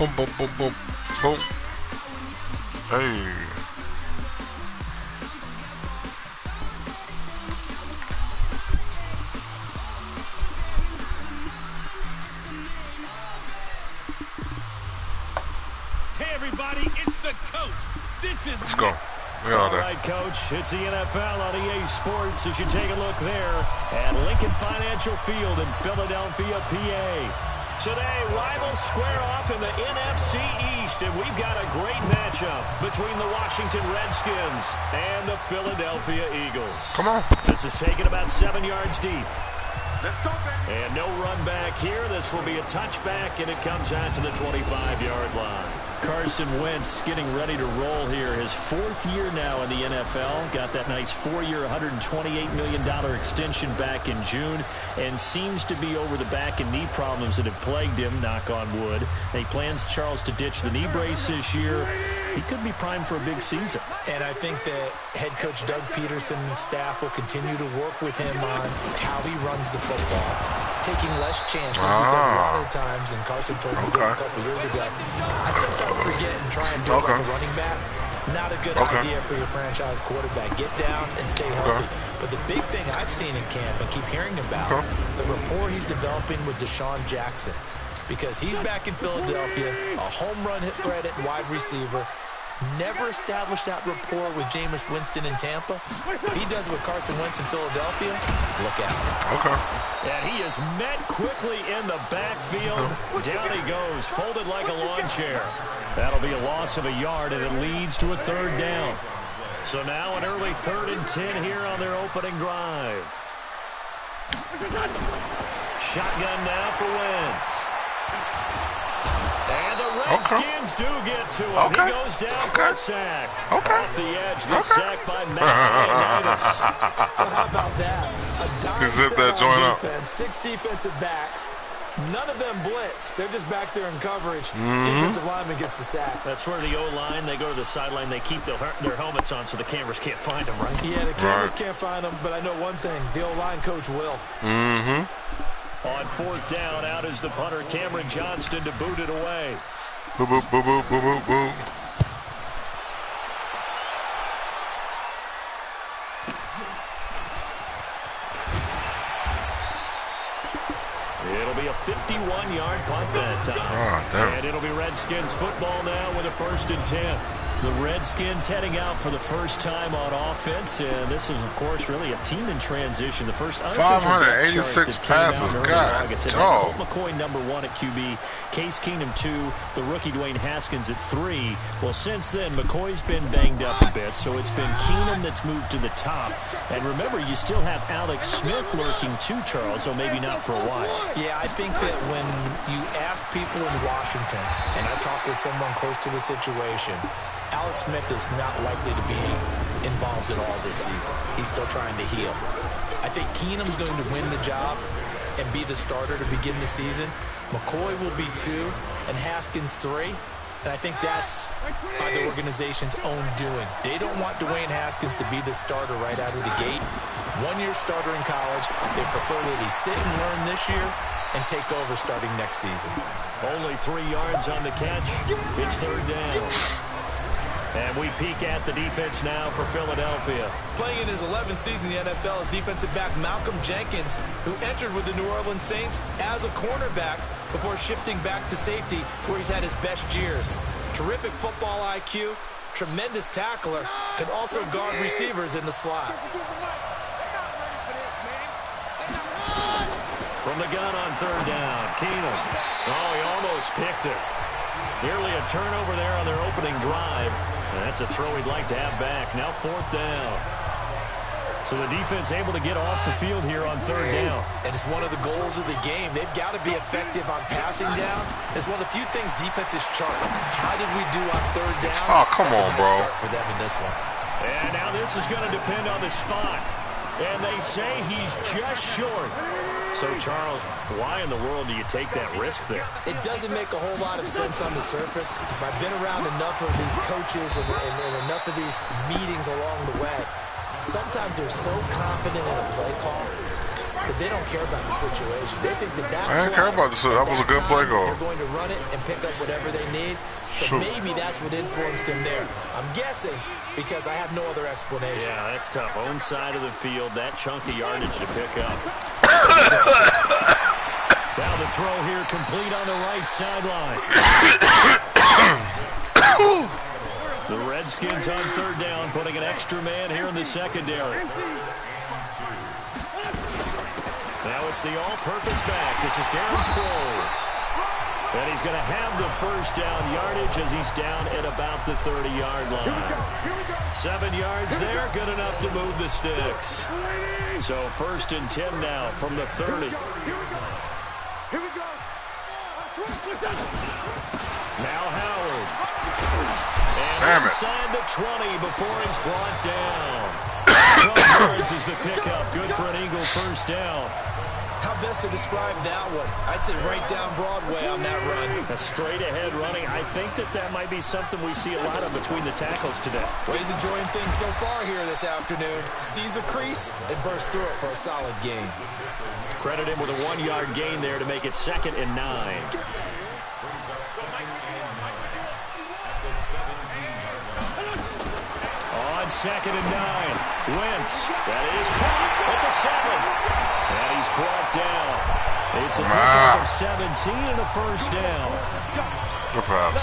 Boom, boom, boom, boom, boom. Hey. Hey, everybody, it's the coach. Let's go. All right, Coach, it's the NFL on EA Sports as you take a look there at Lincoln Financial Field in Philadelphia, PA. Today, rivals square off in the NFC East, and we've got a great matchup between the Washington Redskins and the Philadelphia Eagles. Come on. This is taken about 7 yards deep. And no run back here. This will be a touchback, and it comes out to the 25-yard line. Carson Wentz getting ready to roll here. His 4th year now in the NFL. Got that nice 4-year, $128 million extension back in June, and seems to be over the back and knee problems that have plagued him, knock on wood. And he plans, Charles, to ditch the knee brace this year. He could be primed for a big season. And I think that head coach Doug Peterson and staff will continue to work with him on how he runs the football, taking less chances because a lot of the times, and Carson told me this a couple years ago, I sometimes forget and try and do it like a running back. Not a good idea for your franchise quarterback. Get down and stay healthy. But the big thing I've seen in camp and keep hearing about, the rapport he's developing with Deshaun Jackson. Because he's back in Philadelphia, a home run hit threat at wide receiver. Never established that rapport with Jameis Winston in Tampa. If he does it with Carson Wentz in Philadelphia, look out. And he is met quickly in the backfield. Down he goes, folded like a lawn chair. That'll be a loss of a yard, and it leads to a 3rd down. So now an early 3rd and 10 here on their opening drive. Shotgun now for Wentz. And the Redskins do get to him. He goes down for a sack. Off the edge, the sack by Matt. How about that? A dime defense, 6 defensive backs. None of them blitz. They're just back there in coverage. Defensive lineman gets the sack. That's where the O-line, they go to the sideline, they keep their helmets on so the cameras can't find them, right? Yeah, the cameras can't find them, but I know one thing. The O-line coach will. On 4th down, out is the punter, Cameron Johnston, to boot it away. Boo, boo, boo, boo, boo, boo, boo. It'll be a 51-yard punt that time. And it'll be Redskins football now with a 1st and 10. The Redskins heading out for the first time on offense, and this is, of course, really a team in transition. The first 586 passes, God. Colt McCoy, number 1 at QB. Case Keenum, 2. The rookie Dwayne Haskins at 3. Well, since then, McCoy's been banged up a bit, so it's been Keenum that's moved to the top. And remember, you still have Alex Smith lurking too, Charles, so maybe not for a while. Yeah, I think that when you ask people in Washington, and I talked with someone close to the situation, Alex Smith is not likely to be involved at all this season. He's still trying to heal. I think Keenum's going to win the job and be the starter to begin the season. McCoy will be 2 and Haskins 3. And I think that's by the organization's own doing. They don't want Dwayne Haskins to be the starter right out of the gate. 1-year starter in college. They prefer that he sit and learn this year and take over starting next season. Only 3 yards on the catch. It's 3rd down. And we peek at the defense now for Philadelphia. Playing in his 11th season in the NFL is defensive back Malcolm Jenkins, who entered with the New Orleans Saints as a cornerback before shifting back to safety, where he's had his best years. Terrific football IQ, tremendous tackler, can also guard receivers in the slot. From the gun on 3rd down, Keenum. Oh, he almost picked it. Nearly a turnover there on their opening drive. And that's a throw he'd like to have back. Now 4th down. So the defense able to get off the field here on 3rd down. And it's one of the goals of the game. They've got to be effective on passing downs. It's one of the few things defenses chart. How did we do on 3rd down? Oh, come on, bro. Start for them in this one. And now this is going to depend on the spot. And they say he's just short. So, Charles, why in the world do you take that risk there? It doesn't make a whole lot of sense on the surface. I've been around enough of these coaches and enough of these meetings along the way. Sometimes they're so confident in a play call, that they don't care about the situation. They think that I didn't care about the situation. That was a good play call. They're going to run it and pick up whatever they need. So maybe that's what influenced him there. I'm guessing because I have no other explanation. Yeah, that's tough. Own side of the field, that chunk of yardage to pick up. Now the throw here complete on the right sideline. The Redskins on third down, putting an extra man here in the secondary. Now it's the all-purpose back. This is Darren Sproles. And he's going to have the first down yardage as he's down at about the 30-yard line. 7 yards there, good enough to move the sticks. So 1st and 10 now from the 30. Now Howard. And inside the 20 before he's brought down. 12 yards is the pickup. Good for an Eagle first down. How best to describe that one? I'd say right down Broadway on that run. A straight-ahead running. I think that might be something we see a lot of between the tackles today. Well, he's enjoying things so far here this afternoon. Sees a crease and bursts through it for a solid gain. Credit him with a 1-yard gain there to make it 2nd and 9. On 2nd and 9, Wentz. That is caught at the 7. And he's brought down. It's a pickup of 17 and a first down. Good pass.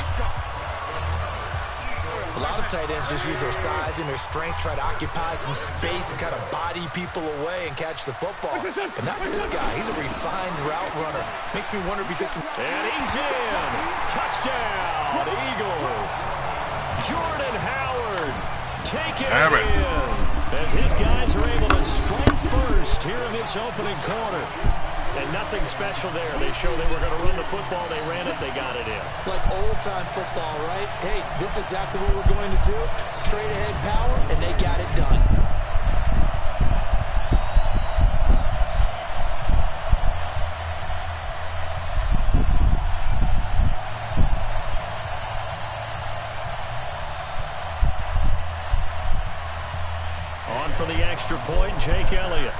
A lot of tight ends just use their size and their strength, try to occupy some space and kind of body people away and catch the football. But not this guy. He's a refined route runner. Makes me wonder if he took some... And he's in. Touchdown, Eagles. Jordan Howard taking it in. As his guys are able to strike first here in this opening quarter. And nothing special there. They showed they were going to run the football. They ran it. They got it in. Like old-time football, right? Hey, this is exactly what we're going to do. Straight-ahead power, and they got it done. On for the extra point, Jake Elliott.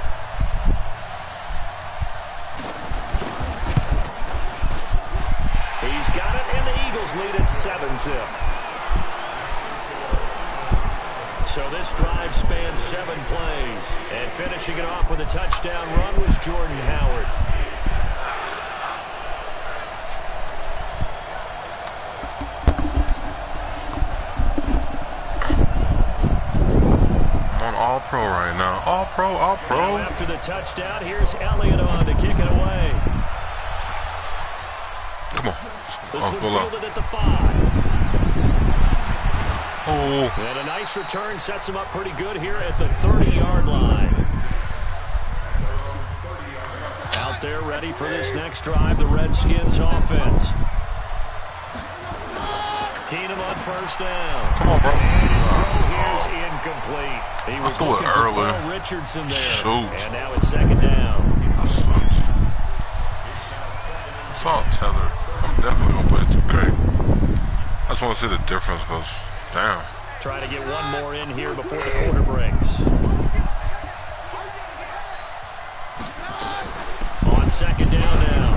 He's got it, and the Eagles lead at 7-zip. So this drive spans 7 plays. And finishing it off with a touchdown run was Jordan Howard. All-pro right now. All-pro, all-pro. Now after the touchdown, here's Elliott on to kick it away. Come on. This one fielded at the 5. Oh. And a nice return sets him up pretty good here at the 30-yard line. Out there ready for this next drive, the Redskins offense. Keenum on first down. Come on, bro. And his throw here's incomplete. He was looking for early. Paul Richardson there. Shoot. And now it's 2nd down. That sucks. It's all tethered. I'm definitely going to play 2K. I just want to see the difference because, damn. Try to get one more in here before the quarter breaks. On 2nd down now.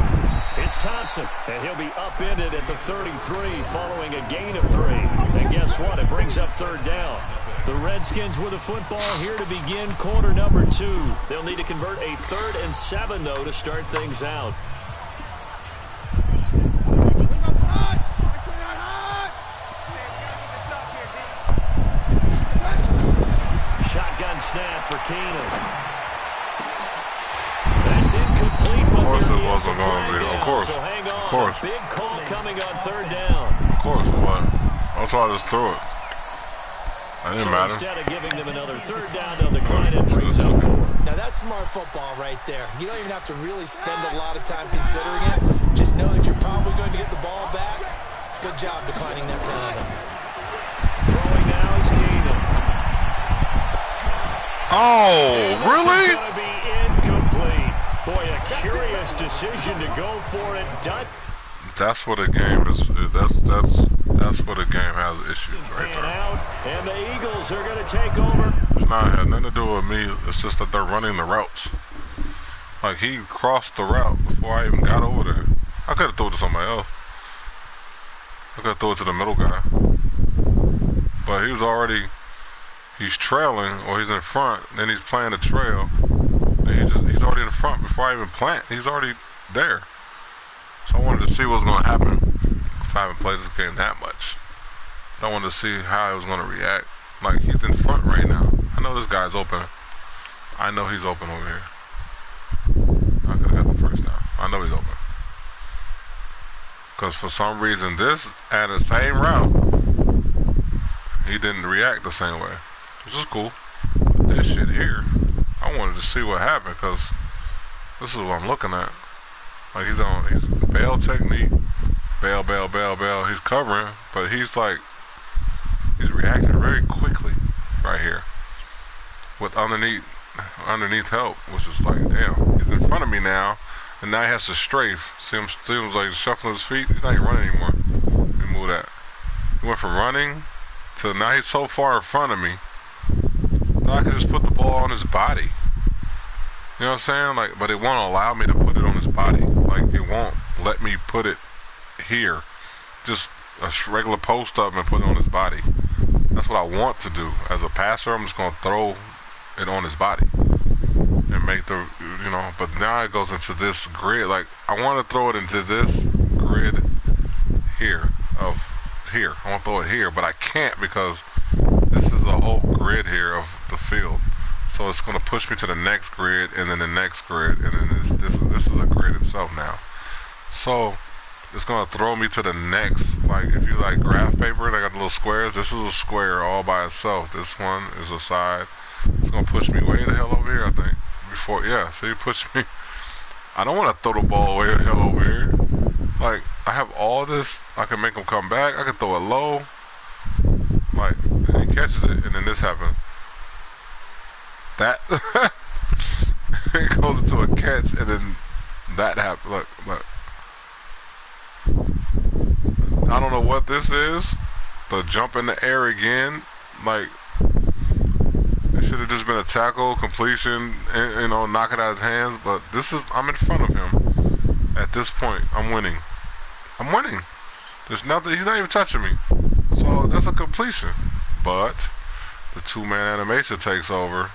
It's Thompson, and he'll be upended at the 33 following a gain of 3. And guess what? It brings up 3rd down. The Redskins with a football here to begin quarter number 2. They'll need to convert a 3rd and 7, though, to start things out. Shotgun snap for Keenum. That's incomplete, but of course there it wasn't going to be. Of course. So hang on. Of course. Big call coming on 3rd down. Of course it was. That's why I just threw it. That didn't matter. Instead of giving them another 3rd down, they'll decline it and brings up 4. Now that's smart football right there. You don't even have to really spend a lot of time considering it. Just know that you're probably going to get the ball back. Good job declining that penalty. Throwing now is Keenum. Oh, really? This is going to be incomplete. Boy, a curious decision to go for it. That's what a game is. That's what a game has issues right there. Out, and the Eagles are going to take over. It's not had nothing to do with me. It's just that they're running the routes. Like, he crossed the route before I even got over there. I could have thrown it to somebody else. I could have thrown it to the middle guy. But he was already, he's trailing, or he's in front, then he's playing the trail. And he's already in front before I even plant. He's already there. So I wanted to see what was going to happen. Because I haven't played this game that much. I wanted to see how he was going to react. Like, he's in front right now. I know this guy's open. I know he's open over here. I could have got the first down. I know he's open. Because for some reason, this, at the same route, he didn't react the same way. Which is cool. But this shit here, I wanted to see what happened, because this is what I'm looking at. Like, he's bail technique. Bail. He's covering, but he's like, he's reacting very quickly right here. With underneath help, which is like, damn, he's in front of me now, and now he has to strafe. Seems like he's shuffling his feet. He's not even running anymore. Let me move that. He went from running to now he's so far in front of me that I can just put the ball on his body. You know what I'm saying? Like, but it won't allow me to put it on his body. Like, it won't let me put it here. Just a regular post up and put it on his body. That's what I want to do. As a passer, I'm just going to throw it on his body and make the, you know, but now it goes into this grid. Like, I want to throw it into this grid here of here. I want to throw it here, but I can't because this is a whole grid here of the field. So it's going to push me to the next grid, and then the next grid, and then this is a grid itself now. So it's going to throw me to the next, like, if you like graph paper, they got the little squares. This is a square all by itself. This one is a side. It's going to push me way the hell over here, I think. Before, yeah, see, it pushed me. I don't want to throw the ball way the hell over here. Like, I have all this. I can make him come back. I can throw it low. Like, and he catches it, and then this happens. That it goes into a catch, and then that happens. Look. I don't know what this is. The jump in the air again. Like, it should have just been a tackle, completion, and, you know, knock it out of his hands. But this is, I'm in front of him. At this point, I'm winning. There's nothing. He's not even touching me. So that's a completion. But the two-man animation takes over.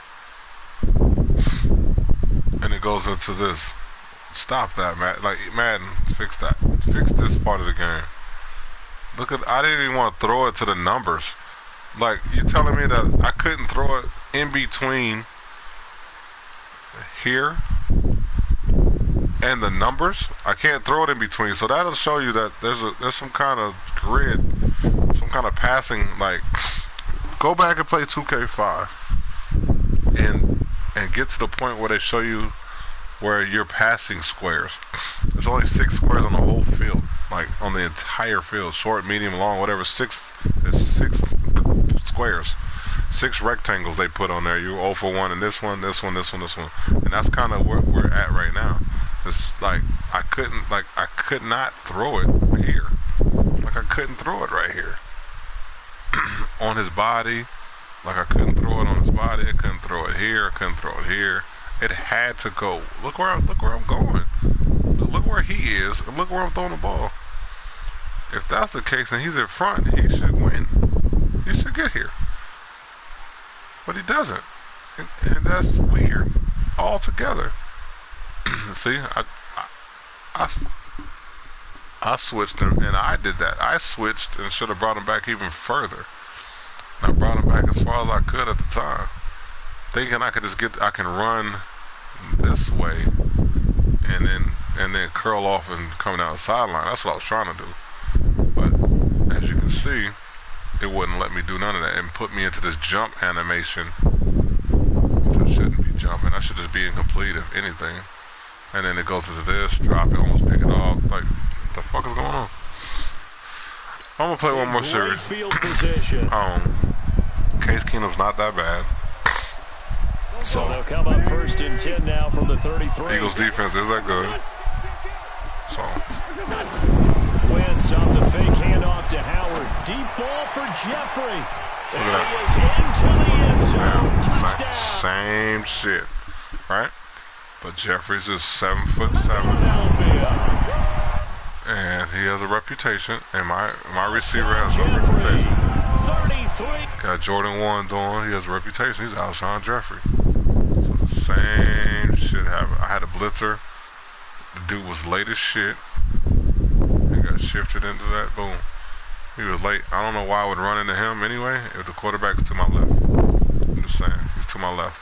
And it goes into this. Stop that, Matt. Like, Madden, fix that. Fix this part of the game. Look at, I didn't even want to throw it to the numbers. Like, you're telling me that I couldn't throw it in between here and the numbers? I can't throw it in between. So that'll show you that there's some kind of grid, some kind of passing. Like, go back and play 2K5 and get to the point where they show you where you're passing squares. There's only 6 squares on the whole field, like on the entire field, short, medium, long, whatever. There's 6 squares, 6 rectangles they put on there. You're 0 for 1 in this one, this one, and that's kind of where we're at right now. It's like I could not throw it here. Like, I couldn't throw it right here on his body. Like, I couldn't throw it on his body. I couldn't throw it here. I couldn't throw it here. It had to go. Look where I'm going. Look where he is, and look where I'm throwing the ball. If that's the case, and he's in front, he should win. He should get here, but he doesn't, and that's weird altogether. See, I switched him, and I did that. I switched and should have brought him back even further. And I brought him back as far as I could at the time, thinking I can run this way and then curl off and come down the sideline. That's what I was trying to do. But as you can see, it wouldn't let me do none of that and put me into this jump animation, which I shouldn't be jumping. I should just be incomplete, if anything. And then it goes into this, drop it, almost pick it off. Like, what the fuck is going on? I'm gonna play one more series. Case Keenum's not that bad. So they'll come up 1st and 10 now from the 33. Eagles defense is that good. So Wentz off the fake handoff to Howard. Deep ball for Jeffrey. There he is into the end zone. Touchdown. Same shit, right? But Jeffries is 7'7", and he has a reputation, and my receiver has a reputation. 33. Got Jordan 1s on. He has a reputation. He's Alshon Jeffrey. So the same shit happened. I had a blitzer. The dude was late as shit. He got shifted into that. Boom. He was late. I don't know why I would run into him anyway if the quarterback's to my left. I'm just saying. He's to my left.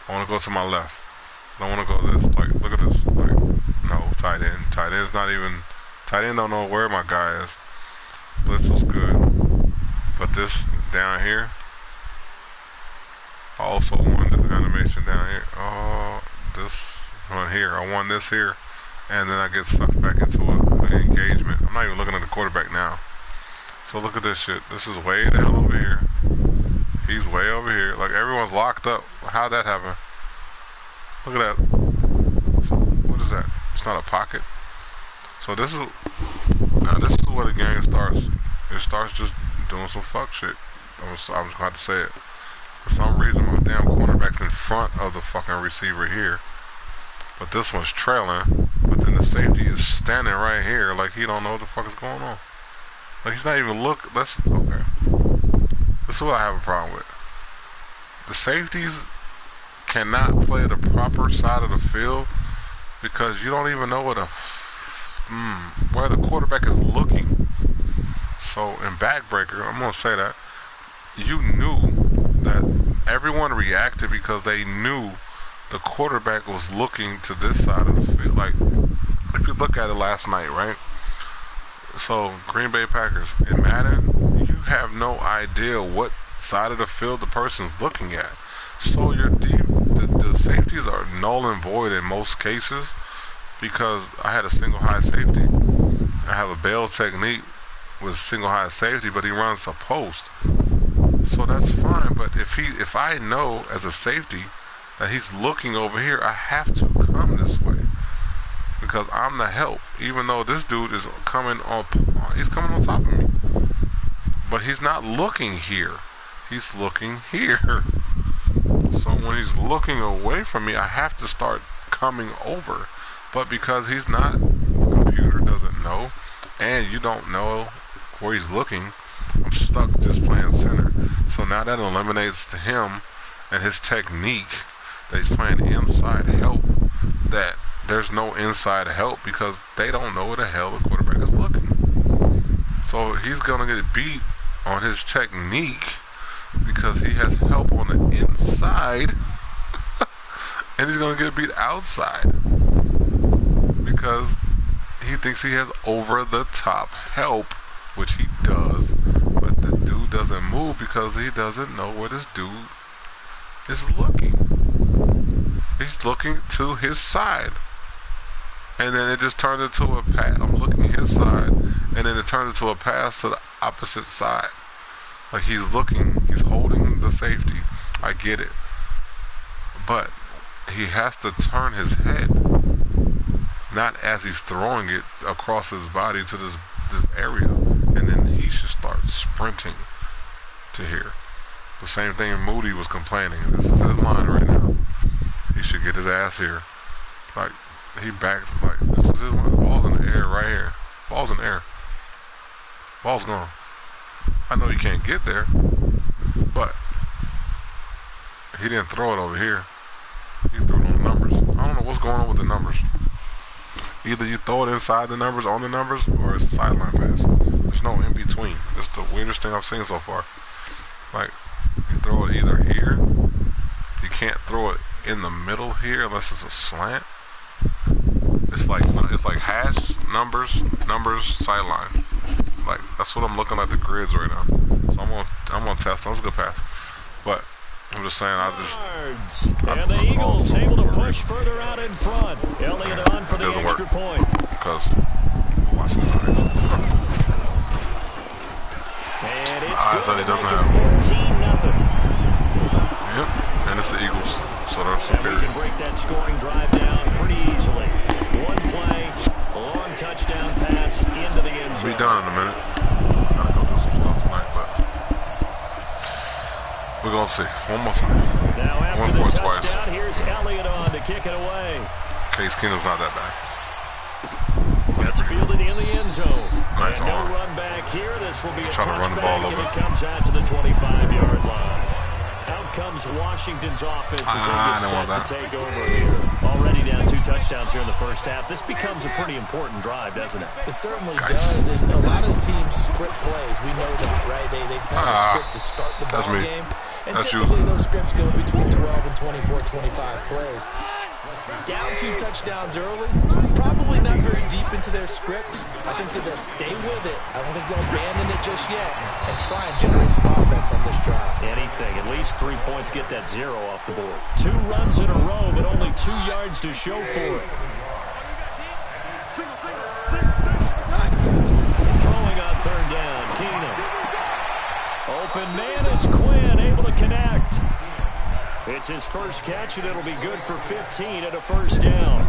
I want to go to my left. I don't want to go this. Like, look at this. Like, no, tight end. Tight end's not even... Tight end don't know where my guy is. Blitz was good. But this down here... I also won this animation down here. Oh, this one here. I won this here. And then I get sucked back into an engagement. I'm not even looking at the quarterback now. So look at this shit. This is way the hell over here. He's way over here. Like, everyone's locked up. How'd that happen? Look at that. What is that? It's not a pocket. So this is... Now this is where the game starts. It starts just doing some fuck shit. I'm just going to have to say it. For some reason, my damn cornerback's in front of the fucking receiver here. But this one's trailing. But then the safety is standing right here like he don't know what the fuck is going on. Like, he's not even look. Okay. This is what I have a problem with. The safeties cannot play the proper side of the field because you don't even know where the quarterback is looking. So in Backbreaker, I'm gonna say that you knew that everyone reacted because they knew the quarterback was looking to this side of the field. Like, if you look at it last night, right? So Green Bay Packers in Madden, you have no idea what side of the field the person's looking at. So the safeties are null and void in most cases because I had a single high safety. I have a bail technique with single high safety, but he runs a post. So that's fine, but if I know as a safety that he's looking over here, I have to come this way because I'm the help. Even though this dude is coming on top of me, but he's not looking here. He's looking here. So when he's looking away from me, I have to start coming over. But because he's not, the computer doesn't know, and you don't know where he's looking, I'm stuck just playing center. So now that eliminates him and his technique that he's playing inside help, that there's no inside help because they don't know where the hell the quarterback is looking. So he's going to get beat on his technique because he has help on the inside and he's going to get beat outside because he thinks he has over the top help, which he does, but the dude doesn't move because he doesn't know where this dude is looking. He's looking to his side, and then it just turns into a pass. I'm looking his side, and then it turns into a pass to the opposite side. Like, he's looking, he's holding the safety. I get it, but he has to turn his head, not as he's throwing it across his body to this area, and then he should start sprinting to here. The same thing Moody was complaining. This is his line right now. He should get his ass here. Like, he backed, like, this is his line. The ball's in the air right here. Ball's in the air. Ball's gone. I know you can't get there, but he didn't throw it over here. He threw it on the numbers. I don't know what's going on with the numbers. Either you throw it inside the numbers, on the numbers, or it's a sideline pass. There's no in between. That's the weirdest thing I've seen so far. Like, you throw it either here. You can't throw it in the middle here unless it's a slant. It's like hash, numbers, sideline. Like, that's what I'm looking at the grids right now. So I'm gonna test. That was a good pass. But I'm just saying, and the Eagles able to push further out in front. Elliott on for the extra point. Because watch his eyes. And it's eyes that he doesn't have. 14-0. Yep, and it's the Eagles, so they're superior. And we can break that scoring drive down pretty easily. One play, long touchdown pass into the end zone. We'll be done in a minute. Gotta go do some stuff tonight, but we're gonna see. One more time. Now after the touchdown, here's Elliott on to kick it away. Case Keenum's not that bad. That's fielded in the end zone. Nice and no arm. run back here. This will be a Trying to run the ball a touchback, little and bit. it comes out to the 25-yard line. Out comes Washington's offense as they get set to take over here. Already down 2 touchdowns here in the first half. This becomes a pretty important drive, doesn't it? It certainly does, and a lot of teams script plays. We know that, right? They plan a script to start the ball game. And typically those scripts go between 12 and 24, 25 plays. Down 2 touchdowns early, probably not very deep into their script. I think that they'll stay with it. I don't think they'll abandon it just yet and try and generate some offense on this drive. Anything, at least 3 points, get that 0 off the board. 2 runs in a row, but only 2 yards to show for it. Throwing on 3rd down, Keenum. Open man is Quinn, able to connect. It's his first catch, and it'll be good for 15 at a first down.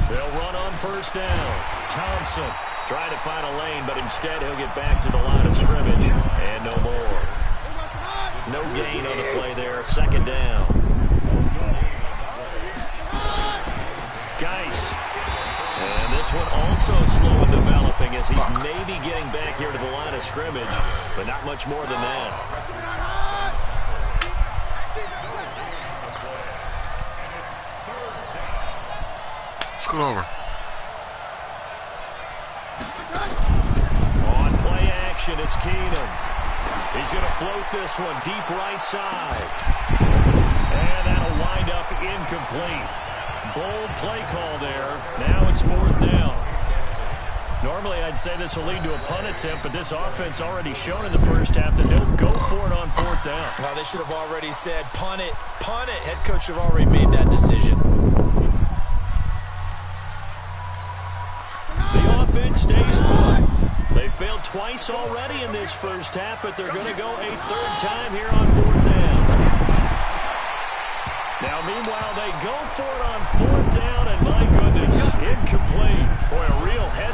They'll run on 1st down. Thompson trying to find a lane, but instead he'll get back to the line of scrimmage. And no more. No gain on the play there. 2nd down. Geis. And this one also slow in developing as he's maybe getting back here to the line of scrimmage, but not much more than that. Scoot over. On play action, it's Keenum. He's going to float this one deep right side. And that'll wind up incomplete. Bold play call there. Now it's 4th down. Normally, I'd say this will lead to a punt attempt, but this offense already shown in the first half that they'll go for it on 4th down. Well, they should have already said, punt it, punt it. Head coach should have already made that decision. The offense stays put. They failed twice already in this first half, but they're going to go a 3rd time here on 4th down. Now, meanwhile, they go for it on 4th down, and my goodness, incomplete. Boy, a real head